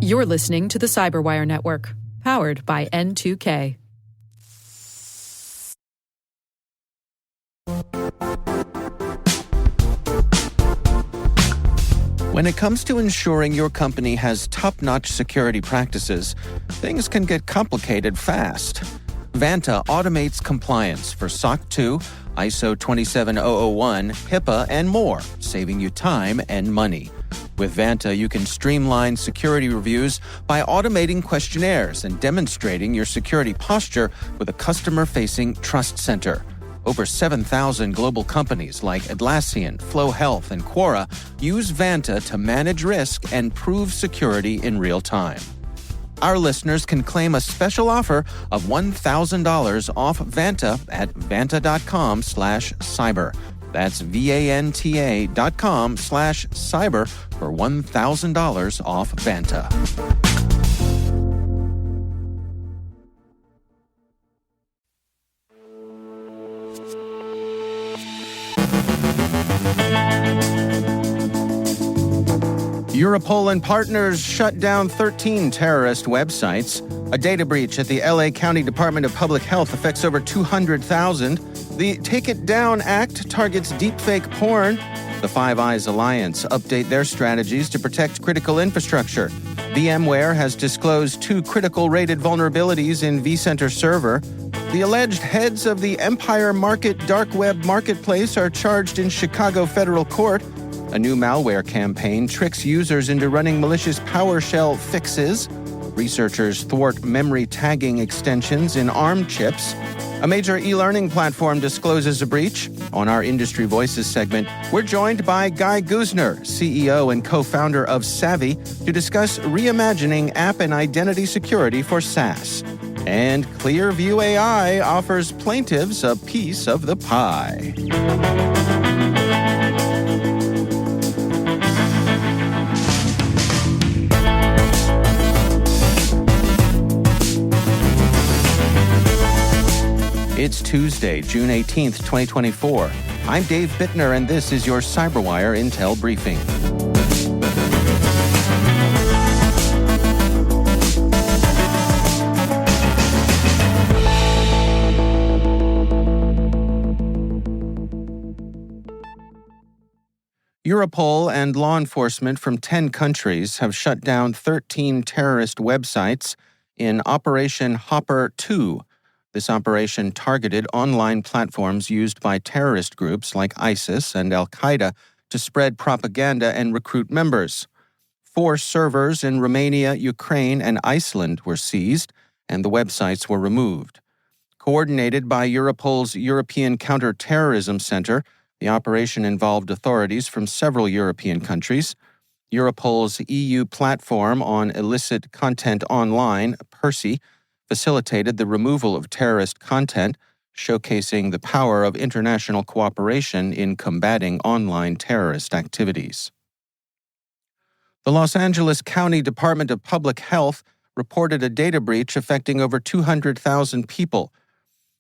You're listening to the CyberWire Network, powered by N2K. When it comes to ensuring your company has top-notch security practices, things can get complicated fast. Vanta automates compliance for SOC 2, ISO 27001, HIPAA, and more, saving you time and money. With Vanta, you can streamline security reviews by automating questionnaires and demonstrating your security posture with a customer-facing trust center. Over 7,000 global companies like Atlassian, Flow Health, and Quora use Vanta to manage risk and prove security in real time. Our listeners can claim a special offer of $1,000 off Vanta at vanta.com/cyber. That's VANTA.com/cyber for $1,000 off Vanta. Europol and partners shut down 13 terrorist websites. A data breach at the LA County Department of Public Health affects over 200,000. The Take It Down Act targets deepfake porn. The Five Eyes Alliance update their strategies to protect critical infrastructure. VMware has disclosed 2 critical rated vulnerabilities in vCenter Server. The alleged heads of the Empire Market dark web marketplace are charged in Chicago federal court. A new malware campaign tricks users into running malicious PowerShell fixes. Researchers thwart memory tagging extensions in ARM chips. A major e-learning platform discloses a breach. On our Industry Voices segment, we're joined by Guy Guzner, CEO and co-founder of Savvy, to discuss reimagining app and identity security for SaaS. And Clearview AI offers plaintiffs a piece of the pie. It's Tuesday, June 18th, 2024. I'm Dave Bittner, and this is your CyberWire Intel Briefing. Europol and law enforcement from 10 countries have shut down 13 terrorist websites in Operation Hopper 2. This operation targeted online platforms used by terrorist groups like ISIS and Al-Qaeda to spread propaganda and recruit members. 4 servers in Romania, Ukraine, and Iceland were seized, and the websites were removed. Coordinated by Europol's European Counterterrorism Center, the operation involved authorities from several European countries. Europol's EU platform on illicit content online, PERSI, facilitated the removal of terrorist content, showcasing the power of international cooperation in combating online terrorist activities. The Los Angeles County Department of Public Health reported a data breach affecting over 200,000 people.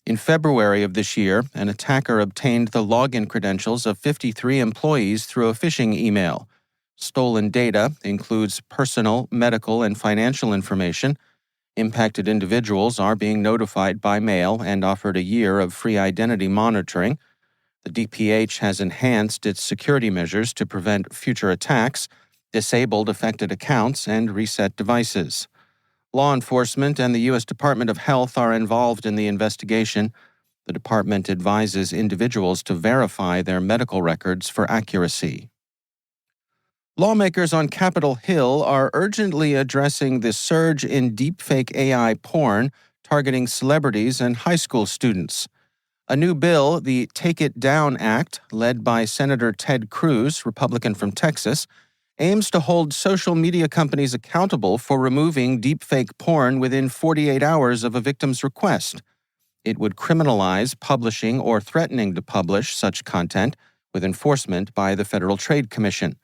In February of this year, an attacker obtained the login credentials of 53 employees through a phishing email. Stolen data includes personal, medical, and financial information. Impacted individuals are being notified by mail and offered a year of free identity monitoring. The DPH has enhanced its security measures to prevent future attacks, disabled affected accounts, and reset devices. Law enforcement and the U.S. Department of Health are involved in the investigation. The department advises individuals to verify their medical records for accuracy. Lawmakers on Capitol Hill are urgently addressing the surge in deepfake AI porn targeting celebrities and high school students. A new bill, the Take It Down Act, led by Senator Ted Cruz, Republican from Texas, aims to hold social media companies accountable for removing deepfake porn within 48 hours of a victim's request. It would criminalize publishing or threatening to publish such content, with enforcement by the Federal Trade Commission.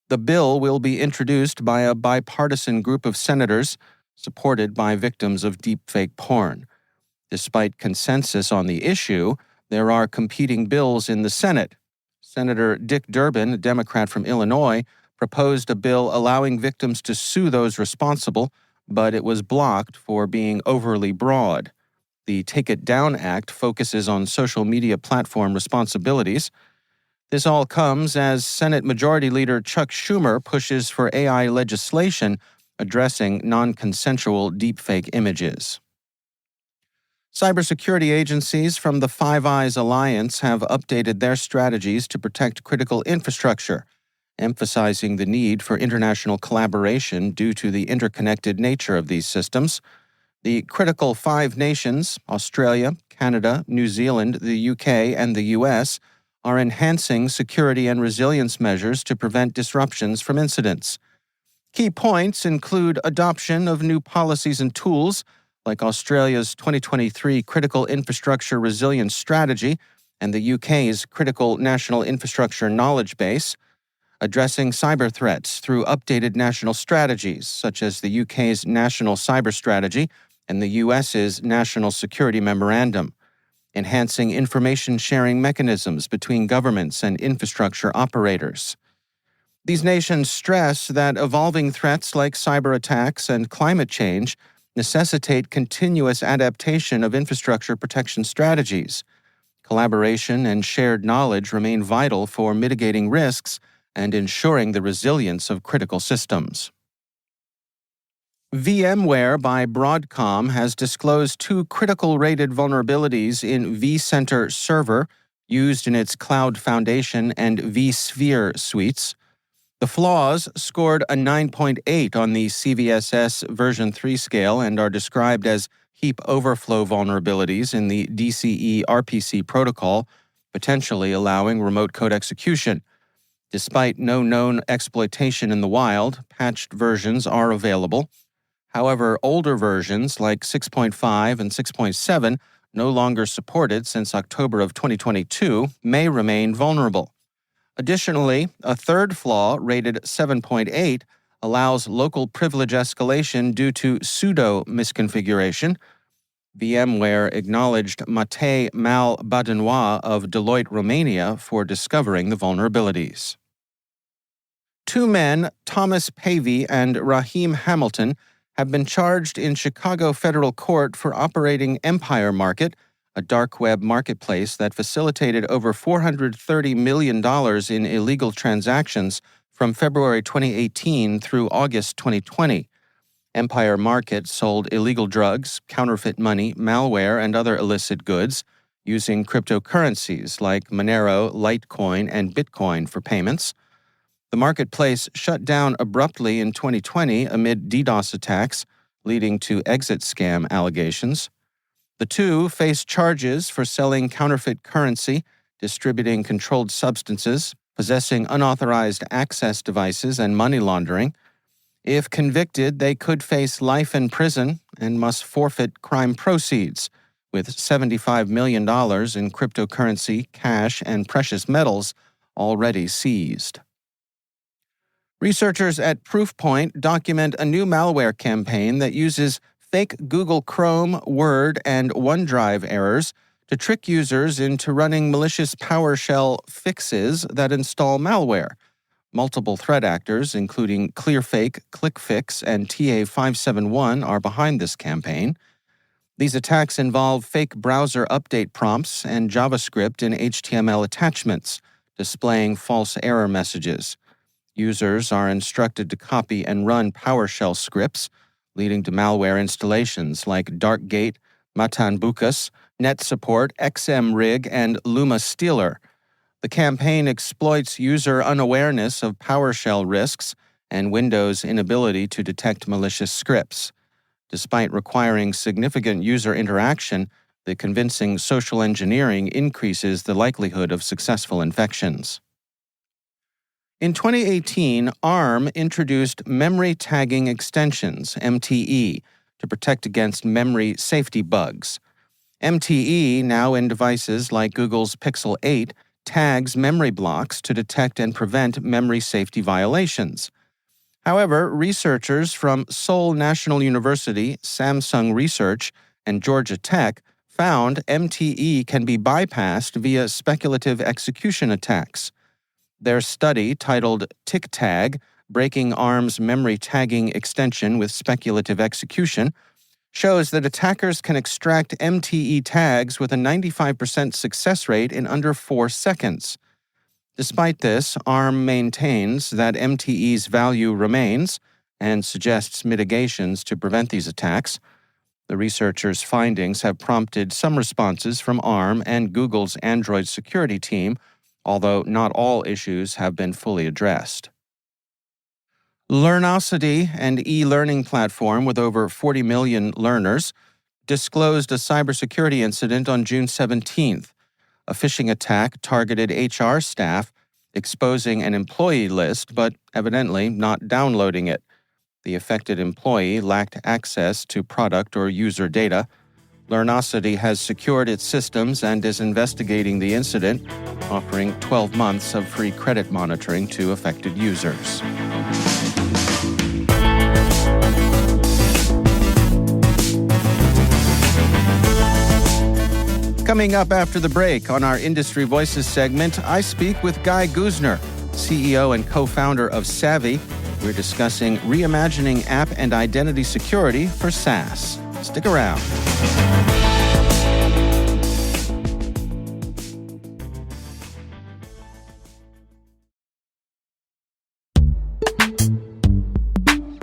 The bill will be introduced by a bipartisan group of senators supported by victims of deepfake porn. Despite consensus on the issue, there are competing bills in the Senate. Senator Dick Durbin, a Democrat from Illinois, proposed a bill allowing victims to sue those responsible, but it was blocked for being overly broad. The Take It Down Act focuses on social media platform responsibilities. This all comes as Senate Majority Leader Chuck Schumer pushes for AI legislation addressing non-consensual deepfake images. Cybersecurity agencies from the Five Eyes Alliance have updated their strategies to protect critical infrastructure, emphasizing the need for international collaboration due to the interconnected nature of these systems. The critical five nations, Australia, Canada, New Zealand, the UK, and the US, are enhancing security and resilience measures to prevent disruptions from incidents. Key points include adoption of new policies and tools, like Australia's 2023 Critical Infrastructure Resilience Strategy and the UK's Critical National Infrastructure Knowledge Base, addressing cyber threats through updated national strategies, such as the UK's National Cyber Strategy and the US's National Security Memorandum, enhancing information sharing mechanisms between governments and infrastructure operators. These nations stress that evolving threats like cyber attacks and climate change necessitate continuous adaptation of infrastructure protection strategies. Collaboration and shared knowledge remain vital for mitigating risks and ensuring the resilience of critical systems. VMware by Broadcom has disclosed two critical rated vulnerabilities in vCenter Server used in its Cloud Foundation and vSphere suites. The flaws scored a 9.8 on the CVSS version 3 scale and are described as heap overflow vulnerabilities in the DCE RPC protocol, potentially allowing remote code execution. Despite no known exploitation in the wild, patched versions are available. However, older versions like 6.5 and 6.7, no longer supported since October of 2022, may remain vulnerable. Additionally, a third flaw, rated 7.8, allows local privilege escalation due to sudo misconfiguration. VMware acknowledged Matei Mal-Badenois of Deloitte, Romania, for discovering the vulnerabilities. Two men, Thomas Pavey and Raheem Hamilton, have been charged in Chicago federal court for operating Empire Market, a dark web marketplace that facilitated over $430 million in illegal transactions from February 2018 through August 2020. Empire Market sold illegal drugs, counterfeit money, malware, and other illicit goods using cryptocurrencies like Monero, Litecoin, and Bitcoin for payments. The marketplace shut down abruptly in 2020 amid DDoS attacks, leading to exit scam allegations. The two face charges for selling counterfeit currency, distributing controlled substances, possessing unauthorized access devices, and money laundering. If convicted, they could face life in prison and must forfeit crime proceeds, with $75 million in cryptocurrency, cash, and precious metals already seized. Researchers at Proofpoint document a new malware campaign that uses fake Google Chrome, Word, and OneDrive errors to trick users into running malicious PowerShell fixes that install malware. Multiple threat actors, including Clearfake, ClickFix, and TA571, are behind this campaign. These attacks involve fake browser update prompts and JavaScript in HTML attachments, displaying false error messages. Users are instructed to copy and run PowerShell scripts, leading to malware installations like Darkgate, Matanbukas, NetSupport, XMRig, and Luma Stealer. The campaign exploits user unawareness of PowerShell risks and Windows' inability to detect malicious scripts. Despite requiring significant user interaction, the convincing social engineering increases the likelihood of successful infections. In 2018, ARM introduced memory tagging extensions, MTE, to protect against memory safety bugs. MTE, now in devices like Google's Pixel 8, tags memory blocks to detect and prevent memory safety violations. However, researchers from Seoul National University, Samsung Research, and Georgia Tech found MTE can be bypassed via speculative execution attacks. Their study, titled TickTag, breaking ARM's memory tagging extension with speculative execution, shows that attackers can extract MTE tags with a 95% success rate in under 4 seconds. Despite this, ARM maintains that MTE's value remains and suggests mitigations to prevent these attacks. The researchers' findings have prompted some responses from ARM and Google's Android security team, although not all issues have been fully addressed. Learnosity, an e-learning platform with over 40 million learners, disclosed a cybersecurity incident on June 17th. A phishing attack targeted HR staff, exposing an employee list but evidently not downloading it. The affected employee lacked access to product or user data. Learnosity has secured its systems and is investigating the incident, offering 12 months of free credit monitoring to affected users. Coming up after the break on our Industry Voices segment, I speak with Guy Guzner, CEO and co-founder of Savvy. We're discussing reimagining app and identity security for SaaS. Stick around.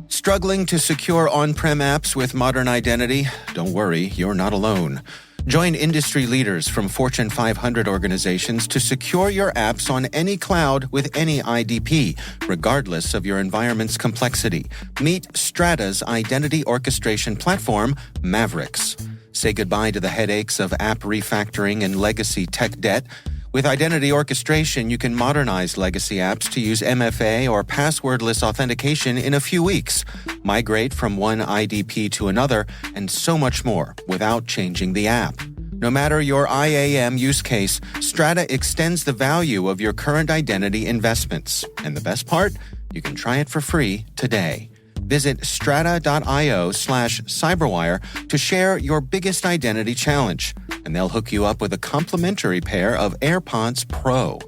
Struggling to secure on-prem apps with modern identity? Don't worry, you're not alone. Join industry leaders from Fortune 500 organizations to secure your apps on any cloud with any IDP, regardless of your environment's complexity. Meet Strata's identity orchestration platform, Mavericks. Say goodbye to the headaches of app refactoring and legacy tech debt. With identity orchestration, you can modernize legacy apps to use MFA or passwordless authentication in a few weeks, migrate from one IDP to another, and so much more without changing the app. No matter your IAM use case, Strata extends the value of your current identity investments. And the best part? You can try it for free today. Visit strata.io/cyberwire to share your biggest identity challenge, and they'll hook you up with a complimentary pair of AirPods Pro.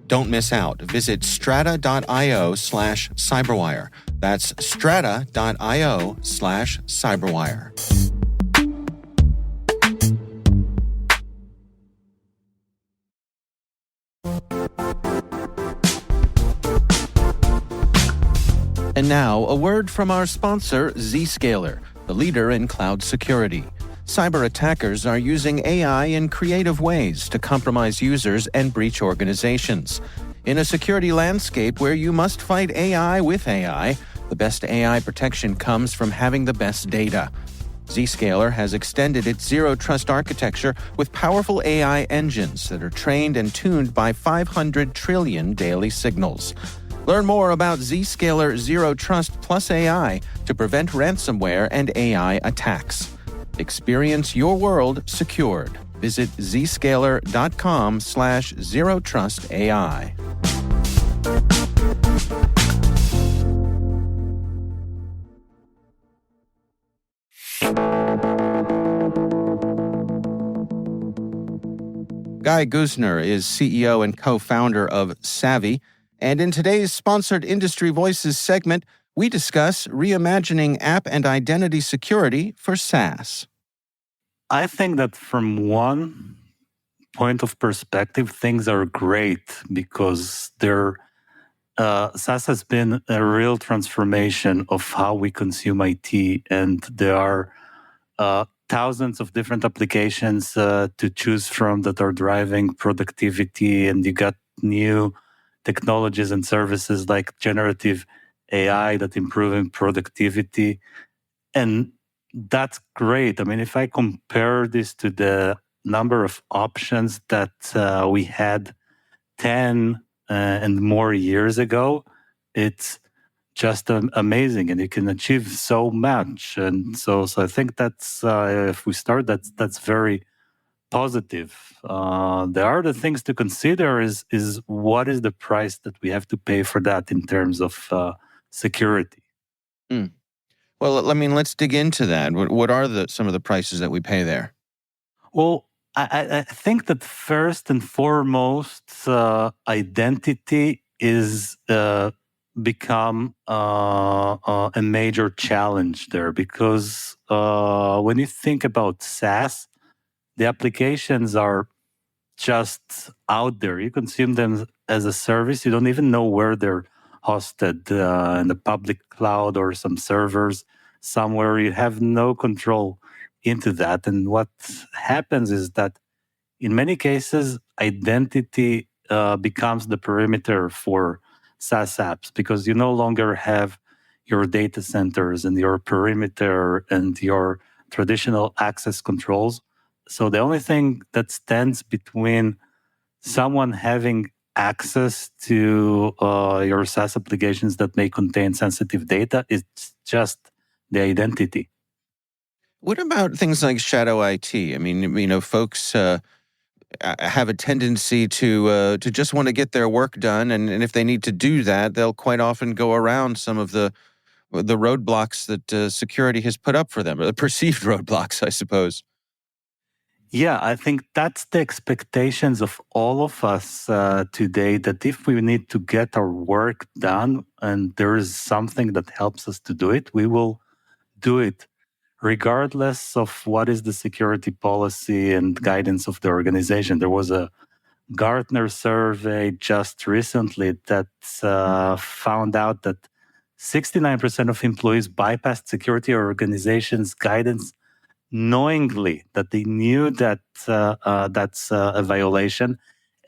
Don't miss out. Visit strata.io/cyberwire. That's strata.io/cyberwire. And now, a word from our sponsor, Zscaler, the leader in cloud security. Cyber attackers are using AI in creative ways to compromise users and breach organizations. In a security landscape where you must fight AI with AI, the best AI protection comes from having the best data. Zscaler has extended its zero-trust architecture with powerful AI engines that are trained and tuned by 500 trillion daily signals. Learn more about Zscaler Zero Trust Plus AI to prevent ransomware and AI attacks. Experience your world secured. Visit zscaler.com/zerotrustai. Guy Guzner is CEO and co-founder of Savvy. And in today's sponsored Industry Voices segment, we discuss reimagining app and identity security for SaaS. I think that from one point of perspective, things are great because SaaS has been a real transformation of how we consume IT, and there are thousands of different applications to choose from that are driving productivity, and you got new technologies and services like generative AI that improving productivity. And that's great. I mean, if I compare this to the number of options that we had 10 and more years ago, it's just amazing, and you can achieve so much. And so I think that's, if we start, that's very positive. There are the things to consider is what is the price that we have to pay for that in terms of security. Well, let's dig into that. What are some of the prices that we pay there? Well, I think that first and foremost, identity is become a major challenge there, because when you think about SaaS, the applications are just out there. You consume them as a service. You don't even know where they're hosted, in the public cloud or some servers somewhere. You have no control into that. And what happens is that in many cases, identity becomes the perimeter for SaaS apps, because you no longer have your data centers and your perimeter and your traditional access controls. So the only thing that stands between someone having access to your SaaS applications that may contain sensitive data is just the identity. What about things like shadow IT? I mean, folks have a tendency to just want to get their work done, and if they need to do that, they'll quite often go around some of the roadblocks that security has put up for them, or the perceived roadblocks, I suppose. Yeah, I think that's the expectations of all of us today, that if we need to get our work done and there is something that helps us to do it, we will do it regardless of what is the security policy and guidance of the organization. There was a Gartner survey just recently that found out that 69% of employees bypassed security organizations' guidance knowingly, that they knew that that's a violation.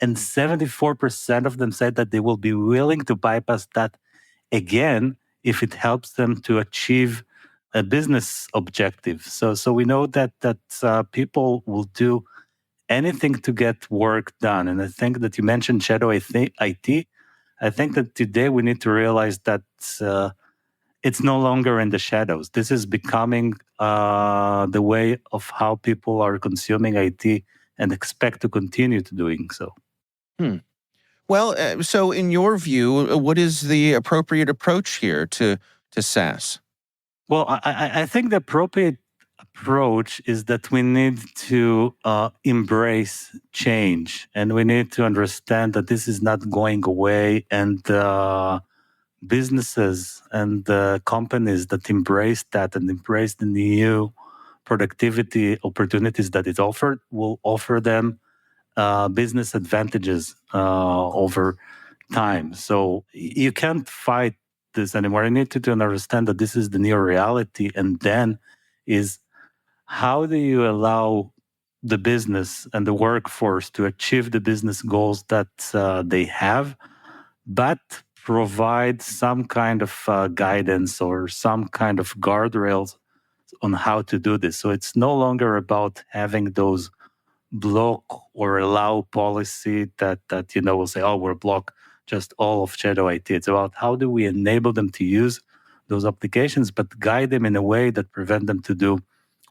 And 74% of them said that they will be willing to bypass that again if it helps them to achieve a business objective. So we know that people will do anything to get work done. And I think that you mentioned shadow IT. I think that today we need to realize that it's no longer in the shadows. This is becoming the way of how people are consuming IT and expect to continue to doing so. Well, so in your view, what is the appropriate approach here to SaaS? Well, I think the appropriate approach is that we need to embrace change, and we need to understand that this is not going away, and businesses and companies that embrace that and embrace the new productivity opportunities that it offered will offer them business advantages over time. So you can't fight this anymore. You need to understand that this is the new reality. And then is, how do you allow the business and the workforce to achieve the business goals that they have, but provide some kind of guidance or some kind of guardrails on how to do this. So it's no longer about having those block or allow policy that will say, oh, we'll block just all of shadow IT. It's about how do we enable them to use those applications, but guide them in a way that prevent them to do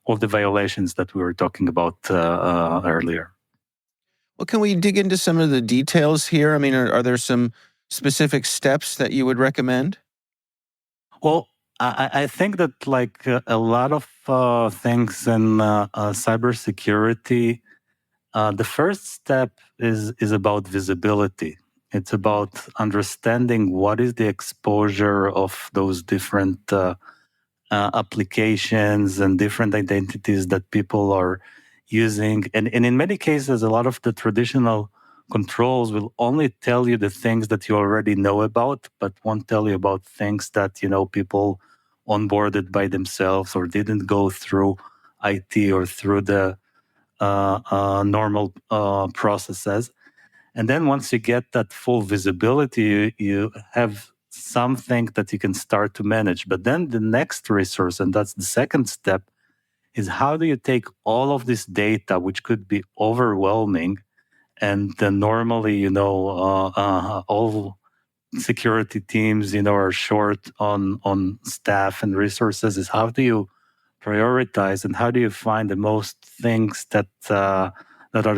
all the violations that we were talking about earlier. Well, can we dig into some of the details here? I mean, are there some specific steps that you would recommend? Well, I think that like a lot of things in cybersecurity, the first step is about visibility. It's about understanding what is the exposure of those different applications and different identities that people are using. And in many cases, a lot of the traditional controls will only tell you the things that you already know about, but won't tell you about things that, people onboarded by themselves or didn't go through IT or through the normal processes. And then once you get that full visibility, you have something that you can start to manage. But then the next resource, and that's the second step, is how do you take all of this data, which could be overwhelming, and then normally, all security teams, are short on staff and resources, is how do you prioritize and how do you find the most things that are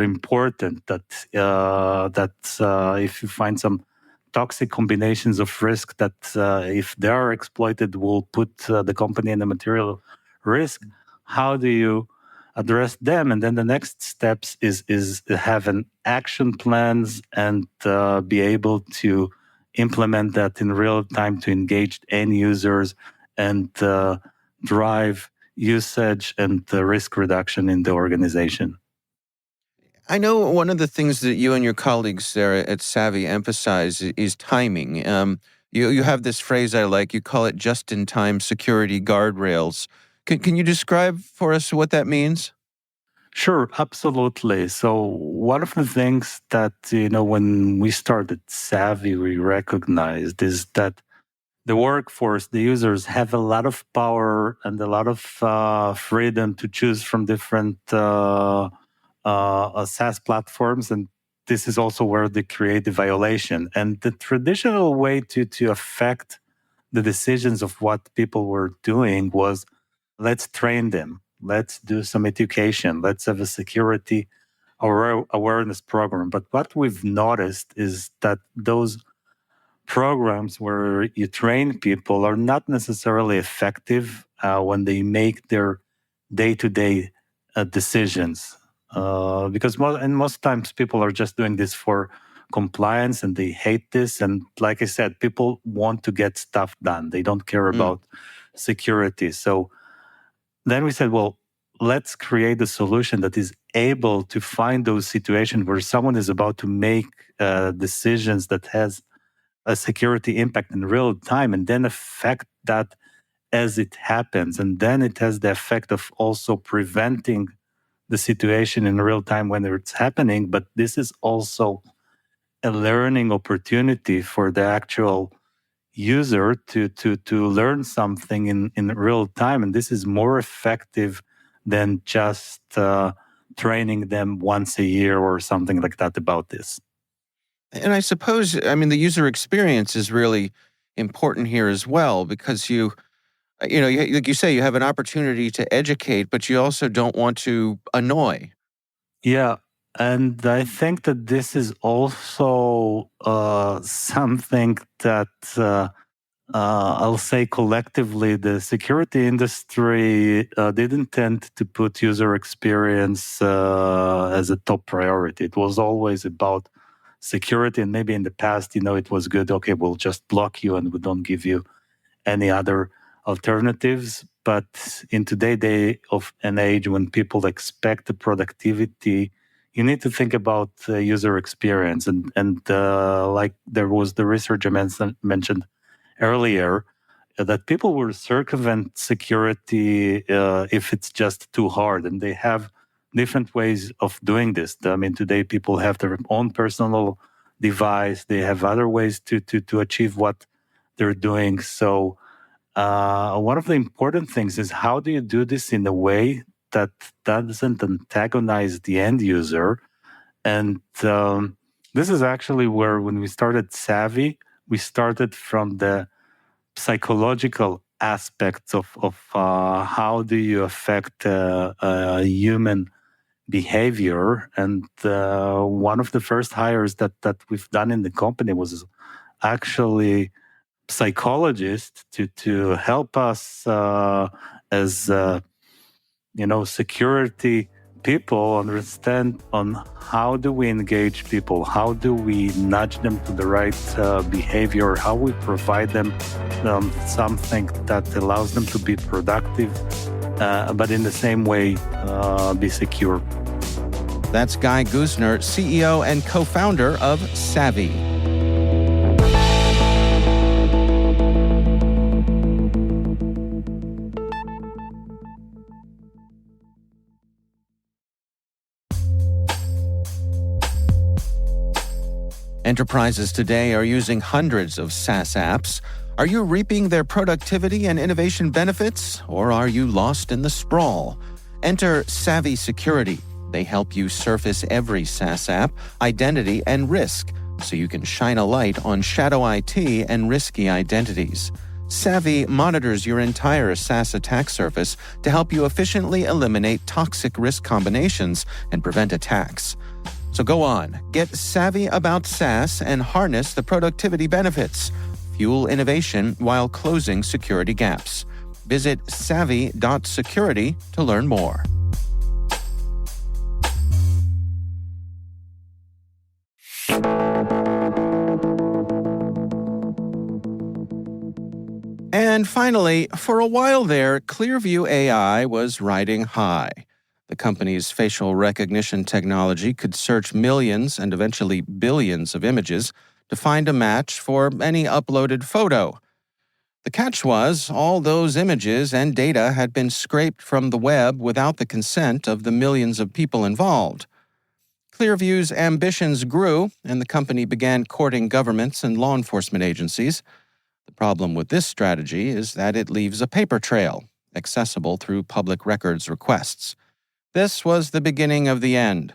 important, that if you find some toxic combinations of risk that if they are exploited will put the company in a material risk, how do you address them? And then the next steps is have an action plans and be able to implement that in real time to engage end users and drive usage and risk reduction in the organization. I know one of the things that you and your colleagues there at Savvy emphasize is timing. You have this phrase I like. You call it just-in-time security guardrails. Can you describe for us what that means? Sure, absolutely. So one of the things that, when we started Savvy, we recognized is that the workforce, the users have a lot of power and a lot of freedom to choose from different SaaS platforms. And this is also where they create the violation. And the traditional way to affect the decisions of what people were doing was, let's train them. Let's do some education. Let's have a security awareness program. But what we've noticed is that those programs where you train people are not necessarily effective when they make their day-to-day decisions. Because most times people are just doing this for compliance and they hate this. And like I said, people want to get stuff done. They don't care about security. So then we said, well, let's create a solution that is able to find those situations where someone is about to make decisions that has a security impact in real time and then affect that as it happens. And then it has the effect of also preventing the situation in real time when it's happening. But this is also a learning opportunity for the actual user to learn something in real time. And this is more effective than just training them once a year or something like that about this. And I suppose, the user experience is really important here as well, because like you say, you have an opportunity to educate, but you also don't want to annoy. Yeah. And I think that this is also something that I'll say collectively, the security industry didn't tend to put user experience as a top priority. It was always about security. And maybe in the past, it was good. Okay, we'll just block you and we don't give you any other alternatives. But in today's day of an age when people expect the productivity, you need to think about user experience. And like there was the research I mentioned earlier, that people will circumvent security if it's just too hard. And they have different ways of doing this. Today people have their own personal device. They have other ways to achieve what they're doing. So one of the important things is, how do you do this in a way that doesn't antagonize the end user? And this is actually where, when we started Savvy, we started from the psychological aspects of how do you affect human behavior. And one of the first hires that we've done in the company was actually psychologist to help us as security people understand on how do we engage people, how do we nudge them to the right behavior, how we provide them something that allows them to be productive, but in the same way be secure. That's Guy Guzner, CEO and co-founder of Savvy. Enterprises today are using hundreds of SaaS apps. Are you reaping their productivity and innovation benefits, or are you lost in the sprawl? Enter Savvy Security. They help you surface every SaaS app, identity, and risk, so you can shine a light on shadow IT and risky identities. Savvy monitors your entire SaaS attack surface to help you efficiently eliminate toxic risk combinations and prevent attacks. So go on, get savvy about SaaS and harness the productivity benefits. Fuel innovation while closing security gaps. Visit savvy.security to learn more. And finally, for a while there, Clearview AI was riding high. The company's facial recognition technology could search millions and eventually billions of images to find a match for any uploaded photo. The catch was, all those images and data had been scraped from the web without the consent of the millions of people involved. Clearview's ambitions grew, and the company began courting governments and law enforcement agencies. The problem with this strategy is that it leaves a paper trail, accessible through public records requests. This was the beginning of the end.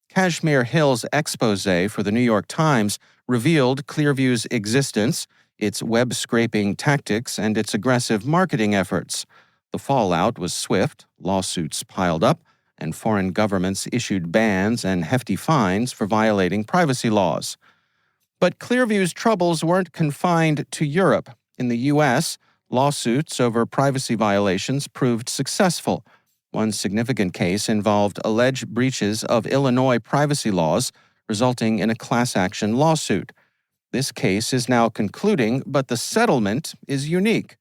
Kashmir Hill's exposé for the New York Times revealed Clearview's existence, its web-scraping tactics, and its aggressive marketing efforts. The fallout was swift, lawsuits piled up, and foreign governments issued bans and hefty fines for violating privacy laws. But Clearview's troubles weren't confined to Europe. In the U.S., lawsuits over privacy violations proved successful. One significant case involved alleged breaches of Illinois privacy laws, resulting in a class action lawsuit. This case is now concluding, but the settlement is unique.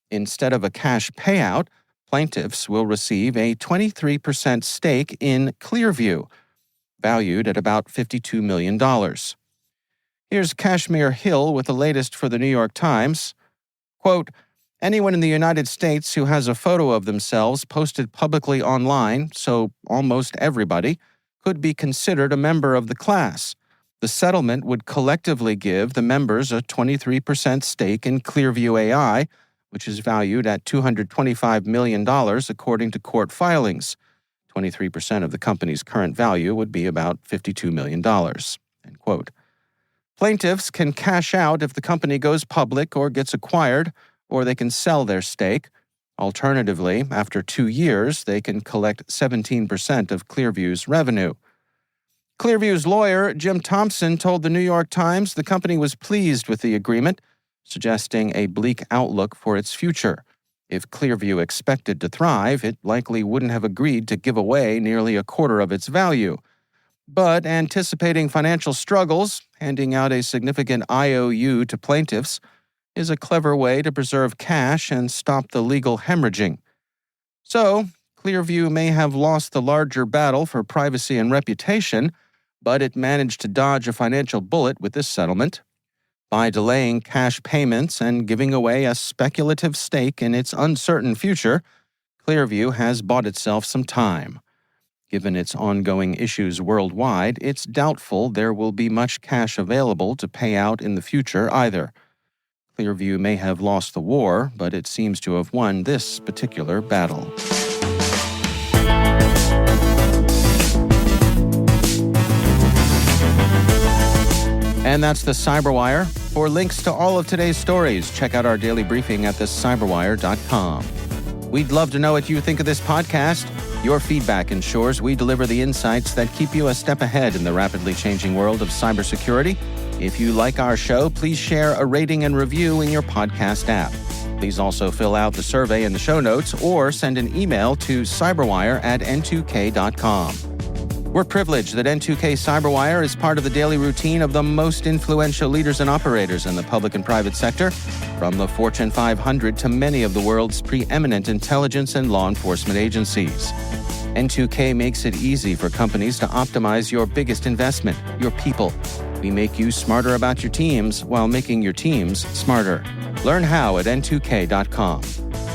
Instead of a cash payout, plaintiffs will receive a 23% stake in Clearview, valued at about $52 million. Here's Kashmir Hill with the latest for the New York Times. Quote, anyone in the United States who has a photo of themselves posted publicly online, so almost everybody, could be considered a member of the class. The settlement would collectively give the members a 23% stake in Clearview AI, which is valued at $225 million according to court filings. 23% of the company's current value would be about $52 million. End quote. Plaintiffs can cash out if the company goes public or gets acquired, or they can sell their stake. Alternatively, after 2 years, they can collect 17% of Clearview's revenue. Clearview's lawyer, Jim Thompson, told the New York Times the company was pleased with the agreement, suggesting a bleak outlook for its future. If Clearview expected to thrive, it likely wouldn't have agreed to give away nearly a quarter of its value. But anticipating financial struggles, handing out a significant IOU to plaintiffs is a clever way to preserve cash and stop the legal hemorrhaging. So, Clearview may have lost the larger battle for privacy and reputation, but it managed to dodge a financial bullet with this settlement. By delaying cash payments and giving away a speculative stake in its uncertain future, Clearview has bought itself some time. Given its ongoing issues worldwide, it's doubtful there will be much cash available to pay out in the future either. Clearview may have lost the war, but it seems to have won this particular battle. And that's the CyberWire. For links to all of today's stories, check out our daily briefing at thecyberwire.com. We'd love to know what you think of this podcast. Your feedback ensures we deliver the insights that keep you a step ahead in the rapidly changing world of cybersecurity. If you like our show, please share a rating and review in your podcast app. Please also fill out the survey in the show notes or send an email to cyberwire@n2k.com. We're privileged that N2K CyberWire is part of the daily routine of the most influential leaders and operators in the public and private sector, from the Fortune 500 to many of the world's preeminent intelligence and law enforcement agencies. N2K makes it easy for companies to optimize your biggest investment, your people. We make you smarter about your teams while making your teams smarter. Learn how at n2k.com.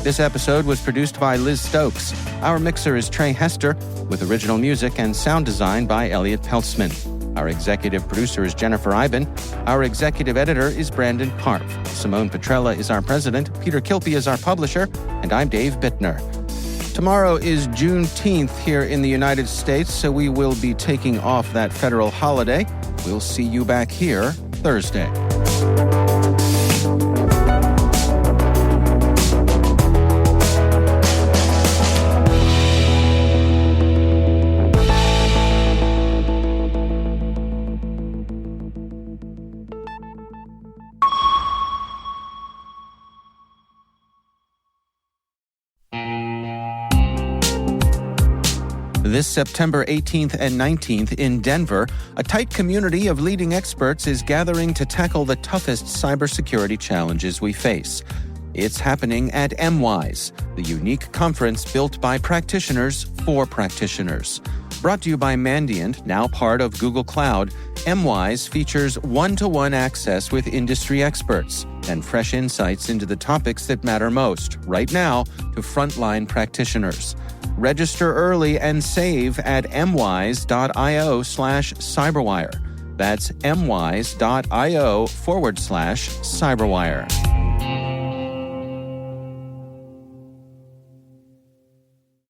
This episode was produced by Liz Stokes. Our mixer is Trey Hester, with original music and sound design by Elliot Peltzman. Our executive producer is Jennifer Iben. Our executive editor is Brandon Parf. Simone Petrella is our president, Peter Kilpie is our publisher, and I'm Dave Bittner. Tomorrow is Juneteenth here in the United States, so we will be taking off that federal holiday. We'll see you back here Thursday. This September 18th and 19th in Denver, a tight community of leading experts is gathering to tackle the toughest cybersecurity challenges we face. It's happening at MWise, the unique conference built by practitioners for practitioners. Brought to you by Mandiant, now part of Google Cloud, MWise features one-to-one access with industry experts and fresh insights into the topics that matter most, right now, to frontline practitioners. Register early and save at mwise.io/cyberwire. That's mwise.io/cyberwire.